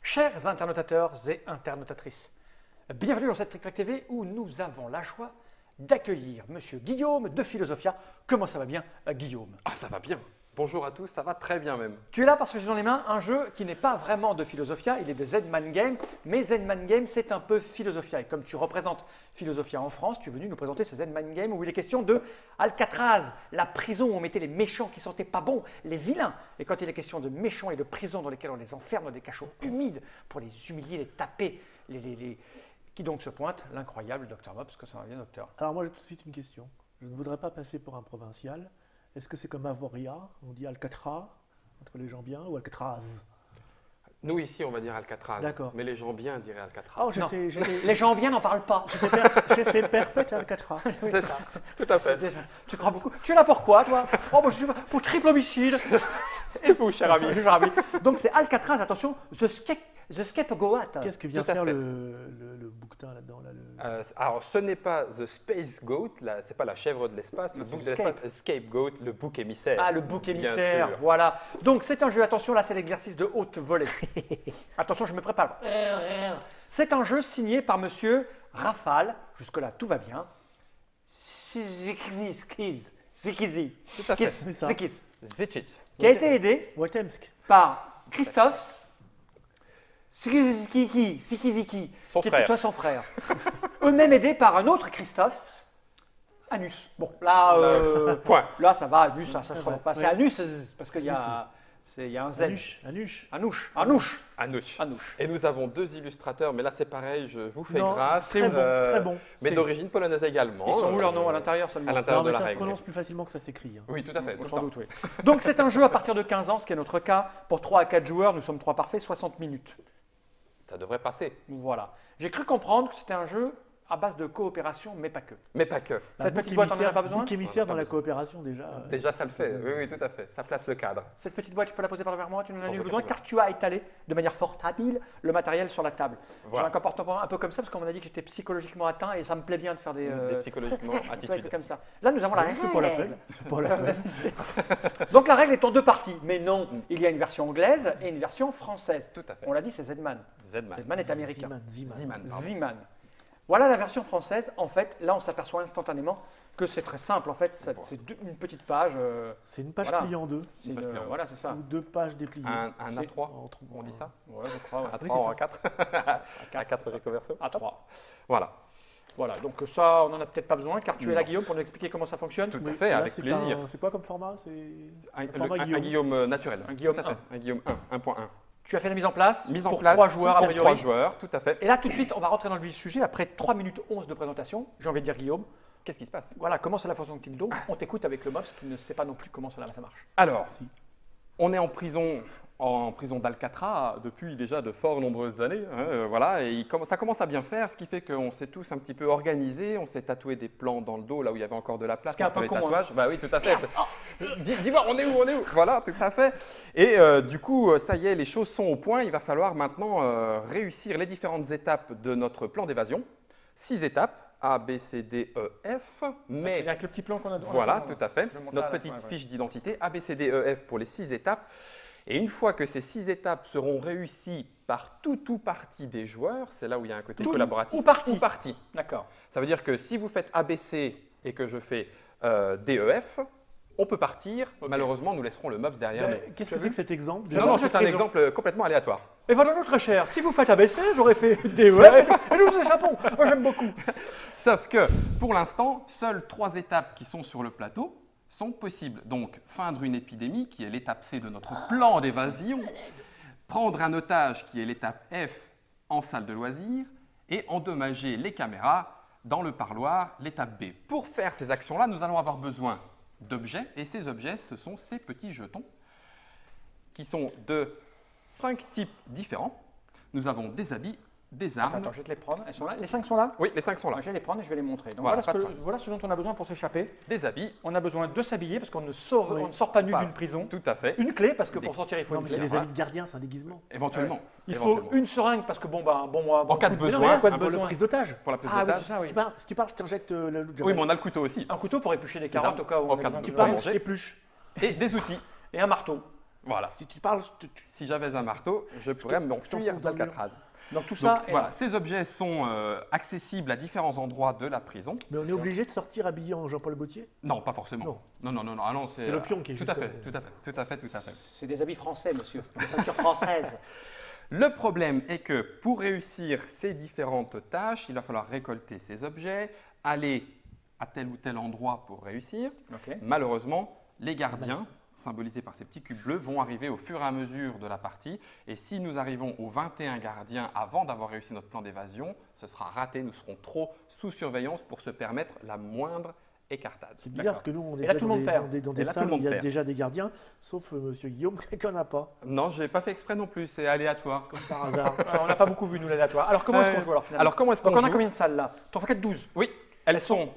Chers internautateurs et internautatrices, bienvenue dans cette Trick Track TV où nous avons la joie d'accueillir Monsieur Guillaume de Philosophia. Comment ça va bien, Guillaume? Ah, ça va bien. Bonjour à tous, ça va très bien même. Tu es là parce que j'ai dans les mains un jeu qui n'est pas vraiment de Philosophia, il est de Z-Man Game, mais Z-Man Game c'est un peu Philosophia. Et comme tu représentes Philosophia en France, tu es venu nous présenter ce Z-Man Game où il est question de Alcatraz, la prison où on mettait les méchants qui sentaient pas bon, les vilains. Et quand il est question de méchants et de prisons dans lesquelles on les enferme dans des cachots humides pour les humilier, les taper, Qui donc se pointe? L'incroyable Dr Mops, que ça va bien, docteur. Alors moi j'ai tout de suite une question. Je ne voudrais pas passer pour un provincial. Est-ce que c'est comme Avoria, on dit Alcatraz, entre les gens bien, ou Alcatraz? Nous ici on va dire Alcatraz, D'accord. mais les gens bien diraient Alcatraz. Oh, Non, les gens bien n'en parlent pas. j'ai fait perpète à Alcatraz. C'est ça, tout à fait. Tu crois beaucoup. Tu es là pour quoi, toi? Oh, moi, je suis pour triple homicide. Et vous, cher ami? Cher ami. Donc c'est Alcatraz, attention, The Scapegoat. Qu'est-ce que vient Tout à faire fait. le bouquetin là-dedans là, Alors ce n'est pas The Space Goat, c'est pas la chèvre de l'espace, le bouc de l'espace, Scapegoat, le bouc émissaire. Ah, le bouc Bien émissaire, sûr. voilà. Donc c'est un jeu, attention, là c'est l'exercice de haute volée. Attention, je me prépare. C'est un jeu signé par monsieur Rafale, jusque-là tout va bien. Zvikizi. Tout à fait. C'est ça. Zvicic. Qui a été aidé Watemsk. par Christophe Sikiviki, Son qui frère. est son frère. Eux-mêmes aidés par un autre Christophe, Anus. Bon, là, Point. là ça va, Anus, ça se prononce pas. C'est Ouais. Anus, parce qu'il y a un Z. Anush. Anouche. Anouch. Anouche. Et nous avons deux illustrateurs, mais là c'est pareil, je vous fais Non, grâce. très bon, très bon. Mais C'est- d'origine polonaise également. Ils sont où leur nom? À l'intérieur seulement? À l'intérieur Non, de mais la ça se règle. prononce plus facilement que ça s'écrit. Hein. Oui, tout à fait. tout le Sans temps. doute, oui. Donc c'est un jeu à partir de 15 ans, ce qui est notre cas. Pour 3 à 4 joueurs, nous sommes 3 parfaits, 60 minutes. Ça devrait passer, Voilà. J'ai cru comprendre que c'était un jeu à base de coopération, mais pas que. mais pas que. Cette Bouc petite boîte, on n'en a émissaire- pas besoin? Bouc émissaire On en a dans la besoin. coopération déjà. Déjà ça le fait, oui, oui, tout à fait. Ça place le cadre. Cette petite boîte, tu peux la poser par vers moi, tu n'en as Sans nul aucun besoin, problème. car tu as étalé de manière fort habile le matériel sur la table. Voilà. J'ai un comportement un peu comme ça, parce qu'on m'a dit que j'étais psychologiquement atteint, et ça me plaît bien de faire des Psychologiquement, des trucs attitude. comme ça. Là, nous avons la C'est pas la règle. peine. C'est pas la peine. Donc la règle est en deux parties, mais non, il y a une version anglaise et une version française. Tout à fait. On l'a dit, c'est Z-Man. Zedman. Z-Man est américain. Ziman. Ziman, pardon. Z-Man. Voilà la version française. En fait, là, on s'aperçoit instantanément que c'est très simple. En fait, c'est une petite page. C'est une page Voilà. pliée en deux. C'est page pliée en deux. voilà, c'est ça. Ou deux pages dépliées. Un C'est- A3, En trou- on dit ça Ouais, je crois. Ouais. A3 Oui, ou c'est ça. A4 A4 recto verso. À 3. Voilà. Voilà, donc ça, on n'en a peut-être pas besoin, car tu es là, Non. Guillaume, pour nous expliquer comment ça fonctionne. Tout à Oui, fait, là, avec c'est plaisir. C'est quoi comme format? C'est Un, format un Guillaume naturel. Un Guillaume Tout à fait. Un Guillaume 1, 1.1. Tu as fait la mise en place Mise en pour place 3 joueurs, a pour priori. 3 joueurs, tout à fait. Et là, tout de suite, on va rentrer dans le vif du sujet. Après 3 minutes 11 de présentation, j'ai envie de dire, Guillaume, Qu'est-ce qui se passe voilà, comment cela fonctionne-t-il donc? On t'écoute avec le Mops qui ne sait pas non plus comment ça marche. Alors, Si. on est en prison d'Alcatraz depuis déjà de fort nombreuses années. Voilà, et ça commence à bien faire, ce qui fait qu'on s'est tous un petit peu organisés, on s'est tatoué des plans dans le dos là où il y avait encore de la place Ce qui est un entre peu les con, hein. tatouages. Bah oui, tout à fait. Dis voir, on est où? Voilà, tout à fait. Et du coup, ça y est, les choses sont au point. Il va falloir maintenant réussir les différentes étapes de notre plan d'évasion. 6 étapes. A, B, C, D, E, F. Mais Avec le petit plan qu'on a. voilà, tout à fait. Je vais montrer Notre à la petite fin, ouais. fiche d'identité, A, B, C, D, E, F pour les 6 étapes. Et une fois que ces 6 étapes seront réussies par tout ou partie des joueurs, c'est là où il y a un côté Tout collaboratif. ou partie. Ou partie. D'accord. Ça veut dire que si vous faites A, B, C et que je fais D, E, F, on peut partir. Malheureusement, nous laisserons le MOPS derrière. Ben, Qu'est-ce que c'est que cet exemple Non, non, cette c'est un raison. exemple complètement aléatoire. Et voilà, donc, très cher, si vous faites ABC, j'aurais fait DEF et nous nous échappons. Moi, j'aime beaucoup. Sauf que, pour l'instant, seules 3 étapes qui sont sur le plateau sont possibles. Donc, feindre une épidémie, qui est l'étape C de notre plan d'évasion, prendre un otage, qui est l'étape F en salle de loisirs, et endommager les caméras dans le parloir, l'étape B. Pour faire ces actions-là, nous allons avoir besoin d'objets, et ces objets, ce sont ces petits jetons, qui sont de 5 types différents. Nous avons des habits, des armes. Attends, je vais te les prendre. Elles sont là. Les 5 sont là? Oui, les 5 sont là. Je vais les prendre et je vais les montrer. Donc Voilà, voilà, pas de ce problème. voilà ce dont on a besoin pour s'échapper. Des habits, On a besoin de s'habiller parce qu'on ne sort, Oui. on ne sort pas nu Pas. d'une prison. tout à fait. Une clé parce que Des- pour sortir il faut Non, une mais clé. c'est les voilà. habits de gardien, c'est un déguisement. Éventuellement. Il faut éventuellement. une seringue parce que bon moi En cas de mais non, besoin, mais en cas de un peu Pour la besoin. prise d'otage. Pour la prise Ah oui, d'otage. c'est ça, oui. Si tu parles, je t'injecte la loupe. Oui, mais on a le couteau aussi. Un couteau pour éplucher des carottes armes. au cas où En on a cas besoin de de Tu besoin. parles, manger. je t'épluche. Et des outils. Et un marteau. Voilà. Si tu parles, Si j'avais un marteau, je pourrais m'enfuir t'enfonce dans le mur. d'Alcatraz. Donc tout Donc, ça est voilà, ces objets sont accessibles à différents endroits de la prison. mais on est obligé de sortir habillé en Jean-Paul Gaultier? Non, pas forcément. Non. Ah non, C'est le pion qui est tout juste à fait, comme- tout à fait. C'est des habits français, monsieur. Des factures françaises. Le problème est que pour réussir ces différentes tâches, il va falloir récolter ces objets, aller à tel ou tel endroit pour réussir. Ok. Malheureusement, les gardiens, symbolisés par ces petits cubes bleus, vont arriver au fur et à mesure de la partie. Et si nous arrivons aux 21 gardiens avant d'avoir réussi notre plan d'évasion, ce sera raté. Nous serons trop sous surveillance pour se permettre la moindre écartade. C'est bizarre D'accord. parce que nous, on est Et là, déjà tout le monde perd. dans Et des là, tout salles le où il monde y a perd. déjà des gardiens, sauf Monsieur Guillaume qui n'en a pas, Non, je n'ai pas fait exprès non plus, c'est aléatoire. comme par hasard. Alors, on n'a pas beaucoup vu, nous, l'aléatoire. Alors, comment est-ce qu'on joue alors finalement? Alors, comment est-ce qu'on Donc, on a joue combien de salles là? T'en fais 12. Oui, elles sont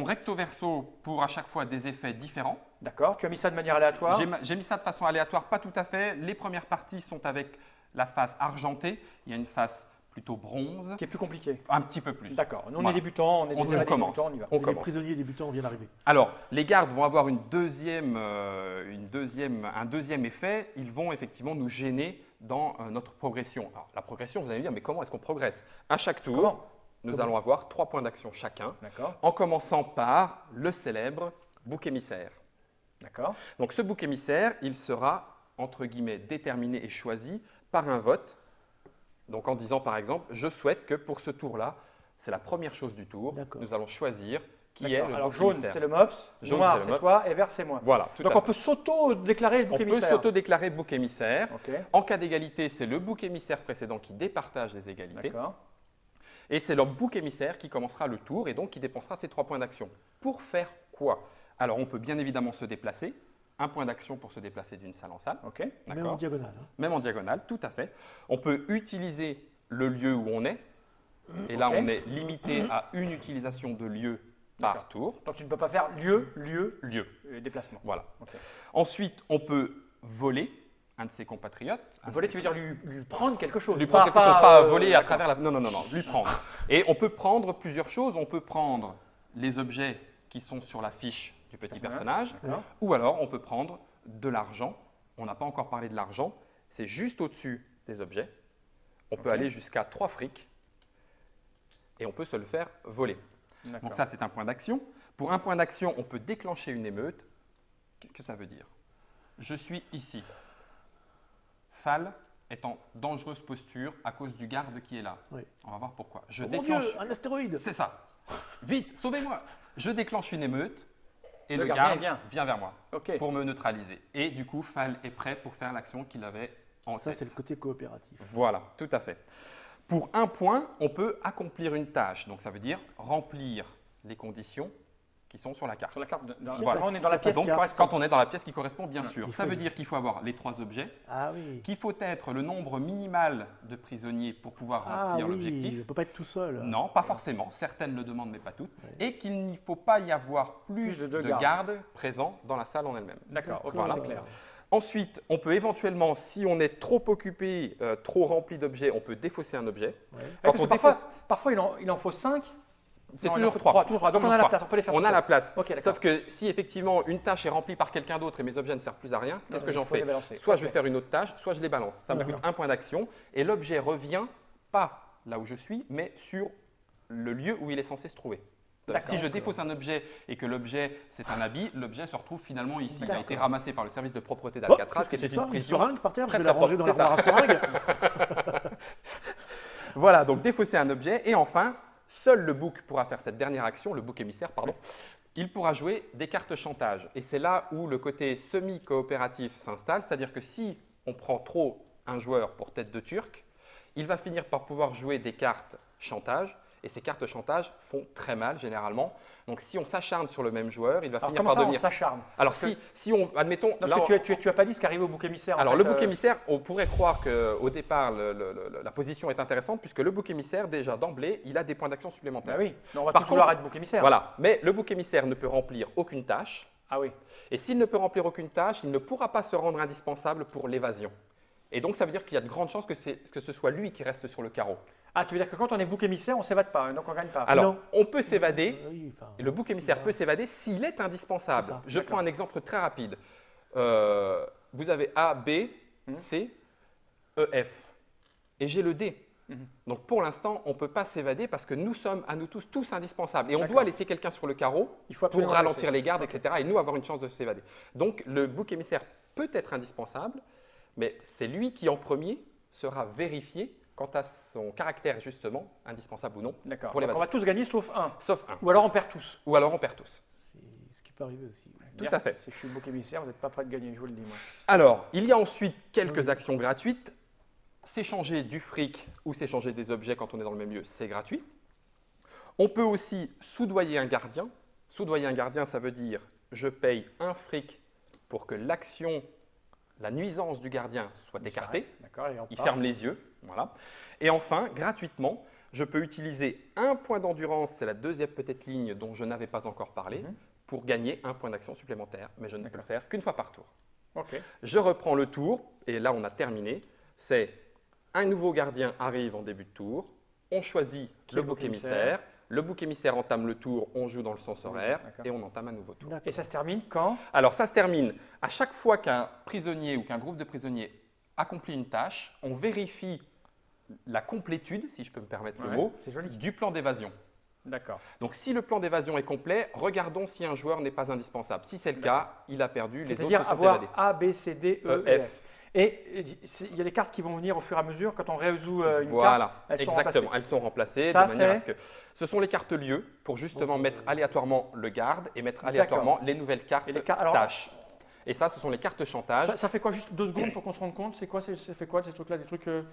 recto-verso pour à chaque fois des effets différents. D'accord. Tu as mis ça de manière aléatoire. J'ai mis ça de façon aléatoire, pas tout à fait. Les premières parties sont avec la face argentée. Il y a une face plutôt bronze, Qui est plus compliqué. un petit peu plus. D'accord. Nous, on Voilà. est débutants, on est On déjà commence. débutants, on y va. On Et les commence. prisonniers débutants viennent d'arriver. Alors, les gardes vont avoir un deuxième effet. Ils vont effectivement nous gêner dans notre progression. Alors, la progression, vous allez me dire, mais comment est-ce qu'on progresse? À chaque tour, Comment nous Comment allons avoir 3 points d'action chacun, D'accord. en commençant par le célèbre bouc émissaire. D'accord. Donc ce bouc émissaire, il sera, entre guillemets, déterminé et choisi par un vote. Donc en disant par exemple, je souhaite que pour ce tour-là, c'est la première chose du tour, D'accord. nous allons choisir qui est D'accord. le Alors, bouc jaune, émissaire. c'est le MOPS. Jaune, Noir, c'est le c'est MOPS. toi. Et vert, c'est moi. Voilà, tout Donc, à on fait. peut s'auto-déclarer le On bouc peut émissaire. s'auto-déclarer bouc émissaire. Ok. En cas d'égalité, c'est le bouc émissaire précédent qui départage les égalités. D'accord. Et c'est le bouc émissaire qui commencera le tour et donc qui dépensera ses 3 points d'action. Pour faire quoi? Alors on peut bien évidemment se déplacer. Un point d'action pour se déplacer d'une salle en salle. Ok. Même en D'accord. diagonale. Hein. Même en diagonale, tout à fait. On peut utiliser le lieu où on est. Et là, Ok. on est limité à une utilisation de lieu par D'accord. tour. Donc, tu ne peux pas faire lieu, Lieu. déplacement. Voilà. Ok. Ensuite, on peut voler un de ses compatriotes. Voler, tu veux dire lui prendre quelque chose. Lui prendre quelque chose, pas voler à travers la… Non, lui prendre. Et on peut prendre plusieurs choses. On peut prendre les objets qui sont sur la fiche du petit personnage. D'accord. Ou alors, on peut prendre de l'argent. On n'a pas encore parlé de l'argent. C'est juste au-dessus des objets. On peut Ok. aller jusqu'à 3 frics. Et on peut se le faire voler. D'accord. Donc ça, c'est un point d'action. Pour un point d'action, on peut déclencher une émeute. Qu'est-ce que ça veut dire? Je suis ici. Fall est en dangereuse posture à cause du garde qui est là. Oui. On va voir pourquoi. Je Oh mon déclenche… Dieu, un astéroïde. C'est ça. Vite, sauvez-moi. Je déclenche une émeute et Le le gardien, garde il vient vers moi Ok. pour me neutraliser. Et du coup, Fall est prêt pour faire l'action qu'il avait en Ça, tête. c'est le côté coopératif. Voilà, tout à fait. Pour un point, on peut accomplir une tâche. Donc ça veut dire remplir les conditions qui sont sur la carte. Sur la carte, Voilà. on est dans la pièce Donc, qui correspond. quand on est dans la pièce qui correspond, bien sûr. Il Ça faut- veut dire qu'il faut avoir les 3 objets, Ah oui. qu'il faut être le nombre minimal de prisonniers pour pouvoir Ah remplir oui, l'objectif. il ne peut pas être tout seul. Non, pas forcément. Certaines le demandent, mais pas toutes. Et qu'il n'y faut pas y avoir plus Plus de de gardes. gardes présents dans la salle en elle-même. D'accord, ok, Voilà. c'est clair. Ensuite, on peut éventuellement, si on est trop occupé, trop rempli d'objets, on peut défausser un objet. Ouais. Quand Parce que on parfois, défausse, parfois, il en faut 5. c'est Non, il en toujours faut 3. toujours 3. Donc, on a la place, on peut les faire On tout a seul. la place. Ok, d'accord. Sauf que si effectivement une tâche est remplie par quelqu'un d'autre et mes objets ne servent plus à rien, qu'est-ce que il j'en faut les fais? balancer. Soit Ok. je vais faire une autre tâche, soit je les balance. Ça me coûte D'accord. un point d'action et l'objet revient pas là où je suis, mais sur le lieu où il est censé se trouver. D'accord. Si je défausse un objet et que l'objet c'est un habit, l'objet se retrouve finalement ici. Il a D'accord. été ramassé par le service de propreté Oh, d'Alcatraz, qui qu'est-ce que était c'est une ça, prison. seringue par terre, très, je vais la très ranger dans propre, l'armoire à seringue. Voilà, donc défausser un objet. Et enfin, seul le bouc pourra faire cette dernière action, le bouc émissaire, pardon. Il pourra jouer des cartes chantage. Et c'est là où le côté semi-coopératif s'installe, c'est-à-dire que si on prend trop un joueur pour tête de turc, il va finir par pouvoir jouer des cartes chantage. Et ces cartes chantage font très mal généralement. Donc si on s'acharne sur le même joueur, il va Alors, finir comment par ça, on devenir… s'acharne? Alors Parce si on… Admettons… Non, là, parce que tu as pas dit ce qui arrive au bouc émissaire. en alors, fait, le bouc émissaire, on pourrait croire qu'au départ, la position est intéressante puisque le bouc émissaire, déjà d'emblée, il a des points d'action supplémentaires. Bah oui, non, on va Par tous vouloir contre, être bouc émissaire. Voilà. Mais le bouc émissaire ne peut remplir aucune tâche. Ah oui. Et s'il ne peut remplir aucune tâche, il ne pourra pas se rendre indispensable pour l'évasion. Et donc, ça veut dire qu'il y a de grandes chances que ce soit lui qui reste sur le carreau. Ah, tu veux dire que quand on est bouc émissaire, on ne s'évade pas, hein, donc on ne gagne pas. Alors, Non. on peut s'évader. Oui, enfin, Et le bouc si, émissaire là. peut s'évader s'il est indispensable. C'est ça, Je d'accord. prends un exemple très rapide. vous avez A, B, C, E, F. Et j'ai le D. Donc pour l'instant, on ne peut pas s'évader parce que nous sommes à nous tous indispensables. Et on doit laisser quelqu'un sur le carreau pour ralentir les gardes, etc. Et nous avoir une chance de s'évader. Donc le bouc émissaire peut être indispensable, mais c'est lui qui en premier sera vérifié quant à son caractère justement, indispensable ou non, D'accord. pour l'évasion. On va tous gagner sauf un. Sauf un. Ou alors on perd tous. Ou alors on perd tous. C'est ce qui peut arriver aussi. Tout à fait. Si je suis le bouc émissaire, vous n'êtes pas prêt de gagner, je vous le dis moi. Alors, il y a ensuite quelques actions gratuites. S'échanger du fric ou s'échanger des objets quand on est dans le même lieu, c'est gratuit. On peut aussi soudoyer un gardien. Soudoyer un gardien, ça veut dire je paye un fric pour que l'action, la nuisance du gardien soit écartée. Il ferme les yeux. Voilà. Et enfin, gratuitement, je peux utiliser un point d'endurance, c'est la deuxième petite ligne dont je n'avais pas encore parlé, pour gagner un point d'action supplémentaire, mais je ne peux le faire qu'une fois par tour. Je reprends le tour, et là on a terminé. C'est un nouveau gardien arrive en début de tour, on choisit le bouc émissaire, le bouc émissaire entame le tour, on joue dans le sens horaire et on entame un nouveau tour. Et ça se termine quand? Alors ça se termine à chaque fois qu'un prisonnier ou qu'un groupe de prisonniers accomplit une tâche, on vérifie la complétude, si je peux me permettre le mot, du plan d'évasion. D'accord. Donc si le plan d'évasion est complet, regardons si un joueur n'est pas indispensable. Si c'est le cas, il a perdu, les autres se sont C'est-à-dire avoir évadés. A, B, C, D, E, F. Et il y a les cartes qui vont venir au fur et à mesure. Quand on résout une carte, elles sont remplacées. Elles sont remplacées Ça, de manière à ce que… Ce sont les cartes lieux pour justement mettre aléatoirement le garde et mettre aléatoirement les nouvelles cartes tâches. Et ça, ce sont les cartes chantage. Ça fait quoi? Juste 2 secondes pour qu'on se rende compte. C'est quoi? Ça fait quoi ces trucs-là? Des trucs le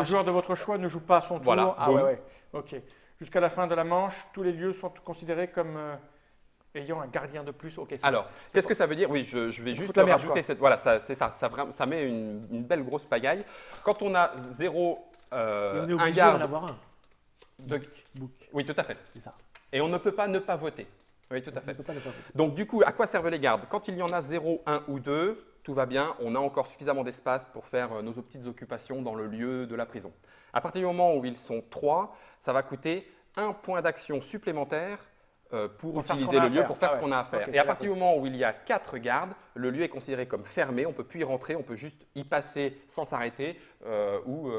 joueur de votre choix ne joue pas à son tour. Voilà. Ah ouais. Ok. Jusqu'à la fin de la manche, tous les lieux sont considérés comme ayant un gardien de plus. Okay, alors, qu'est-ce que ça veut dire? Oui, je vais juste rajouter cette… Voilà, c'est ça. Ça met une belle grosse pagaille. Quand on a 0, on est obligé un garde… d'en avoir un. Book. Oui, tout à fait. C'est ça. Et on ne peut pas ne pas voter. Oui, tout à fait. On peut pas ne pas voter. Donc, du coup, à quoi servent les gardes? Quand il y en a 0, 1 ou 2, tout va bien. On a encore suffisamment d'espace pour faire nos petites occupations dans le lieu de la prison. À partir du moment où ils sont 3, ça va coûter un point d'action supplémentaire pour utiliser le lieu, pour faire ce qu'on a à faire. Et à partir du moment où il y a 4 gardes, le lieu est considéré comme fermé. On ne peut plus y rentrer, on peut juste y passer sans s'arrêter ou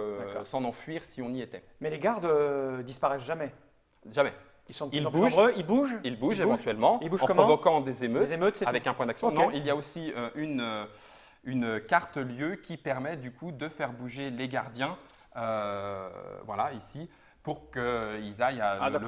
s'en enfuir si on y était. Mais les gardes disparaissent jamais? Jamais. Ils sont de plus en plus nombreux, ils bougent? Ils bougent éventuellement, en provoquant des émeutes avec un point d'action. Non, il y a aussi une carte lieu qui permet du coup de faire bouger les gardiens, voilà, ici, pour qu'ils aillent à le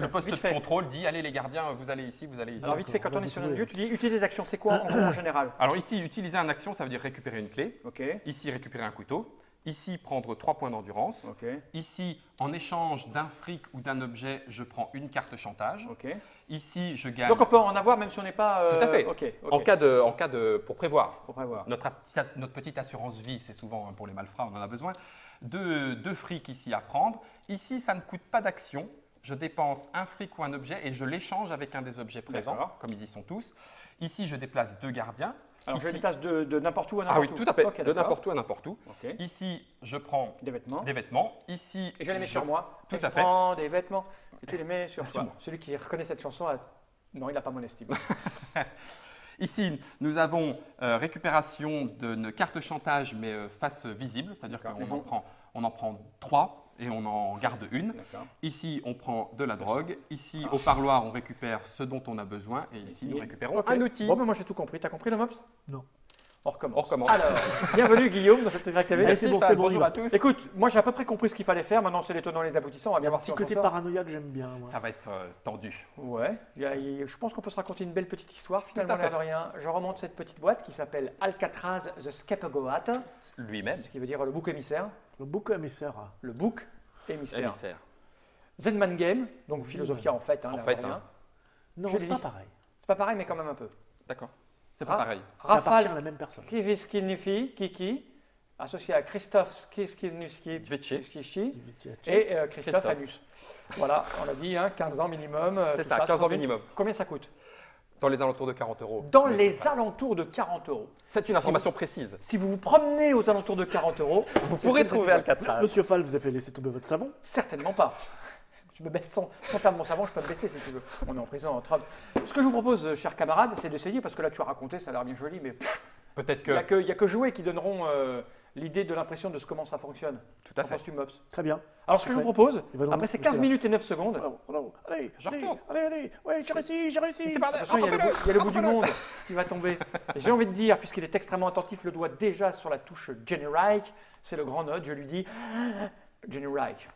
poste de contrôle dit « Allez les gardiens, vous allez ici, vous allez ici ». Alors vite fait, quand on est sur un lieu, tu dis « Utiliser des actions », c'est quoi en général? Alors ici, utiliser une action, ça veut dire récupérer une clé. Okay. Ici, récupérer un couteau. Ici, prendre 3 points d'endurance. Okay. Ici, en échange d'un fric ou d'un objet, je prends une carte chantage. Okay. Ici, je gagne… Donc on peut en avoir même si on n'est pas… Tout à fait. En cas de… pour prévoir. Pour prévoir. Notre petite assurance vie, c'est souvent pour les malfrats, on en a besoin. Deux frics ici à prendre. Ici, ça ne coûte pas d'action. Je dépense un fric ou un objet et je l'échange avec un des objets présents, comme ils y sont tous. Ici, je déplace 2 gardiens. Alors, je les déplace de n'importe où à n'importe où. Ah oui, tout à fait, de n'importe où à n'importe où. Okay. Ici, je prends des vêtements. Ici, et je les mets sur moi. Tout à fait. Je prends des vêtements et tu les mets sur toi. Celui qui reconnaît cette chanson, non, il n'a pas mon estime. Ici, nous avons récupération d'une carte chantage, mais face visible, c'est-à-dire qu'on en prend 3 et on en garde une. Ici, on prend de la drogue. Ici, au parloir, on récupère ce dont on a besoin. Et ici, nous récupérons un outil. Bon, ben moi, j'ai tout compris. Tu as compris le MOPS? Non. On recommence. Alors, bienvenue Guillaume dans cette Direct TV. C'est bon, bonjour à tous. Écoute, moi j'ai à peu près compris ce qu'il fallait faire. Maintenant, c'est les tenants et les aboutissants. On va bien voir si on s'en sort. Petit côté paranoïaque, j'aime bien. Moi. Ça va être tendu. Ouais. Je pense qu'on peut se raconter une belle petite histoire. Finalement, l'air de rien. Je remonte cette petite boîte qui s'appelle Alcatraz the Scapegoat. Lui-même. Ce qui veut dire le bouc émissaire. Le bouc émissaire. Le bouc émissaire. Zenman Game, donc Philosophia en fait. En fait, non, c'est pas pareil. C'est pas pareil, mais quand même un peu. D'accord. C'est pas pareil. Rafale à la même personne. Kiki, associé à Christophe Skinuski et Christophe Anus. Voilà, on l'a dit, 15 ans minimum. C'est ça, 15 ans minimum. Combien ça coûte? Dans les alentours de 40 €. Dans les alentours de 40 €. C'est une information précise. Si vous vous promenez aux alentours de 40 €, vous pourrez trouver Alcatraz. Monsieur Fall, vous avez laissé tomber votre savon? Certainement pas. Je me baisse sans perdre mon savon, je peux me baisser si tu veux. On est en prison en Trump. Ce que je vous propose, chers camarades, c'est d'essayer, parce que là tu as raconté, ça a l'air bien joli, mais Peut-être Il que. n'y a que jouer qui donneront l'idée de l'impression de comment ça fonctionne. Tout à Qu'en fait. penses-tu, Mops? Très bien. Alors, ce que je vous propose, Il va donc- après ces 15 minutes et 9 secondes, Allez, Je allez, retourne. allez, ouais, j'ai réussi. C'est pas attention, il y a le bout du monde qui va tomber. Et j'ai envie de dire, puisqu'il est extrêmement attentif, le doigt déjà sur la touche Generate, c'est le grand note, je lui dis Generate.